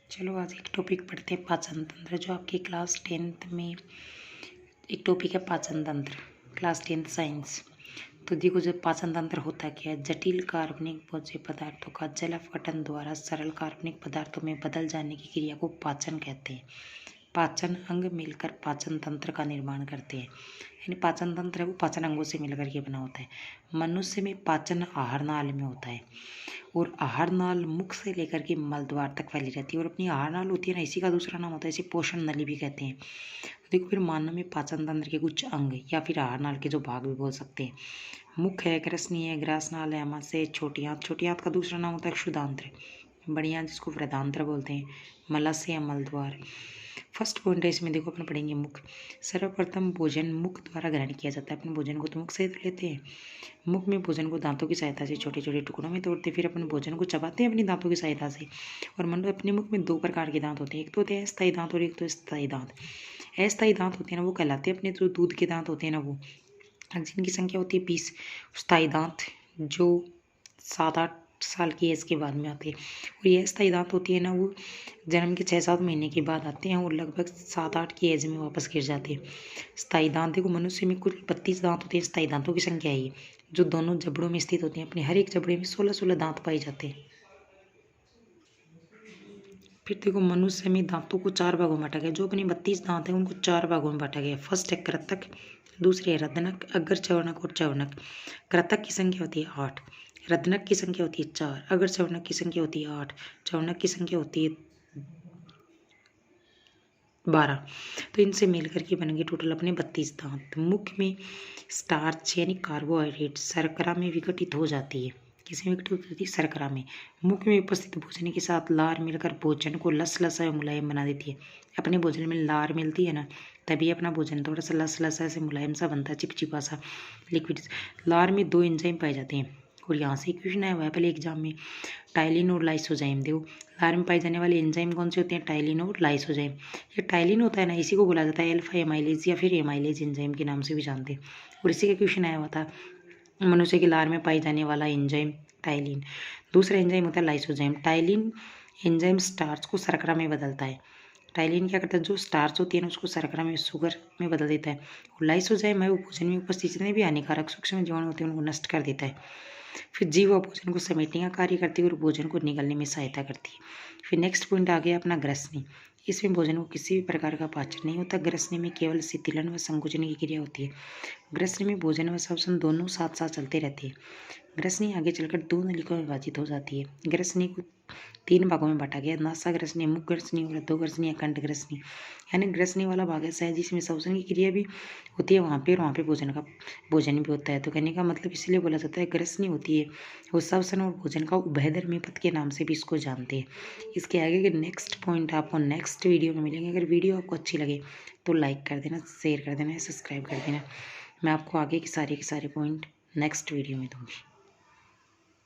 चलो आज एक टॉपिक पढ़ते हैं पाचन तंत्र, जो आपकी क्लास 10th में एक टॉपिक है पाचन तंत्र, क्लास 10th साइंस। तो देखो, जो पाचन तंत्र होता क्या है, जटिल कार्बनिक भोज्य पदार्थों का जल अपघटन द्वारा सरल कार्बनिक पदार्थों में बदल जाने की क्रिया को पाचन कहते हैं। पाचन अंग मिलकर पाचन तंत्र का निर्माण करते हैं। यानी पाचन तंत्र है वो पाचन अंगों से मिलकर के बना होता है। मनुष्य में पाचन आहार नाल में होता है और आहार नाल मुख से लेकर के मल द्वार तक फैली रहती है। और अपनी आहार नाल होती है ना, इसी का दूसरा नाम होता है, इसे पोषण नली भी कहते हैं। तो देखो, फिर मानव में पाचन तंत्र के कुछ अंग या फिर आहार नाल के जो भाग भी बोल सकते हैं। मुख है, ग्रसनी है, ग्रासनाल है, आमाशय, छोटी आंत। छोटी आंत का दूसरा नाम होता है क्षुधांत्र, बड़ी आंत जिसको वृद्धांत्र बोलते हैं, मलस्य या मलद्वार। फर्स्ट पॉइंट है इसमें, देखो अपन पढ़ेंगे मुख। सर्वप्रथम भोजन मुख द्वारा ग्रहण किया जाता है। अपन भोजन को तो मुख से लेते हैं। मुख में भोजन को दांतों की सहायता से छोटे छोटे टुकड़ों में तोड़ते, फिर अपन भोजन को चबाते हैं अपनी दांतों की सहायता से। और मनुष्य अपने मुख में 2 प्रकार के दांत होते हैं, एक तो होते हैं अस्थायी दांत और एक तो स्थायी दांत। अस्थायी दांत होते हैं ना, वो कहलाते हैं अपने जो दूध के दांत होते हैं ना, वो जिनकी संख्या होती है 20। स्थायी दांत जो 7-8 साल की एज के बाद में आते हैं। और ये स्थायी दांत होती है ना, वो जन्म के 6-7 महीने के बाद आते हैं और लगभग 7-8 की एज में वापस गिर जाते हैं। स्थायी दांत देखो, मनुष्य में कुल 32 दांत होते हैं। स्थायी दांतों की संख्या है, जो दोनों जबड़ों में स्थित होते हैं। अपने हर एक जबड़े में 16-16 दांत पाए जाते हैं। फिर देखो, मनुष्य में दांतों को 4 भागों में बांटा गया। जो अपने 32 दांत हैं उनको 4 भागों में बांटा गया। फर्स्ट है कृतक, दूसरे है रदनक, अग्र चवर्णक और चवर्णक। कृतक की संख्या होती है 8, रदनक की संख्या होती है 4, अग्र चवर्णक की संख्या होती है 8, चवर्णक की संख्या होती है 12। तो इनसे मिलकर के बन गए टोटल अपने 32 दांत। मुख में स्टार्च यानी कार्बोहाइड्रेट शर्करा में विघटित हो जाती है। किसी में विघटित होती है? शर्करा में। मुख में उपस्थित भोजन के साथ लार मिलकर भोजन को लसलसा और मुलायम बना देती है। अपने भोजन में लार मिलती है ना, तभी अपना भोजन थोड़ा सा लसलसा से मुलायम सा बनता है, चिपचिपा सा लिक्विड। लार में 2 एंजाइम पाए जाते हैं। और यहाँ से क्वेश्चन आया हुआ है पहले एग्जाम में, टाइलिन और लाइसोजाइम। देखो, लार में पाए जाने वाले एंजाइम कौन से होते हैं? टाइलिन और लाइसोजाइम। ये टाइलिन होता है ना, इसी को बोला जाता है अल्फा एमाइलेज या फिर एमाइलेज एंजाइम के नाम से भी जानते हैं। और इसी का क्वेश्चन आया हुआ था, मनुष्य की लार में पाई जाने वाला एंजाइम टाइलिन। दूसरा एंजाइम होता है लाइसोजाइम। टाइलिन एंजाइम स्टार्च को शर्करा में बदलता है। टाइलिन क्या करता है? जो स्टार्च होती है ना, उसको शर्करा में, शुगर में बदल देता है। और लाइसोजाइम है वो भोजन में उपस्थित जितने भी हानिकारक सूक्ष्म जीवाणु होते हैं उनको नष्ट कर देता है। फिर जीव भोजन को समेटने का कार्य करती है और भोजन को निगलने में सहायता करती है। फिर नेक्स्ट पॉइंट आ गया अपना ग्रसनी। इसमें भोजन को किसी भी प्रकार का पाचन नहीं होता। ग्रसनी में केवल शिथिलन व संकुचन की क्रिया होती है। ग्रसनी में भोजन व श्वसन दोनों साथ साथ चलते रहते हैं। ग्रसनी आगे चलकर 2 नलिकाओं में विभाजित हो जाती है। ग्रसनी को 3 भागों में बांटा गया, नासा ग्रसनी, मुख ग्रसनी और अधोग्रसनी या कंठ ग्रसनी। यानी ग्रसनी वाला भाग ऐसा है जिसमें श्वसन की क्रिया भी होती है वहाँ पे, और वहाँ पे भोजन भी होता है। तो कहने का मतलब इसलिए बोला जाता है ग्रसनी होती है वो श्वसन और भोजन का उभयधर्मी पथ के नाम से भी इसको जानते हैं। इसके आगे के नेक्स्ट पॉइंट आपको नेक्स्ट वीडियो में मिलेंगे। अगर वीडियो आपको अच्छी लगे तो लाइक कर देना, शेयर कर देना, सब्सक्राइब कर देना। मैं आपको आगे के सारे पॉइंट नेक्स्ट वीडियो में दूँगी।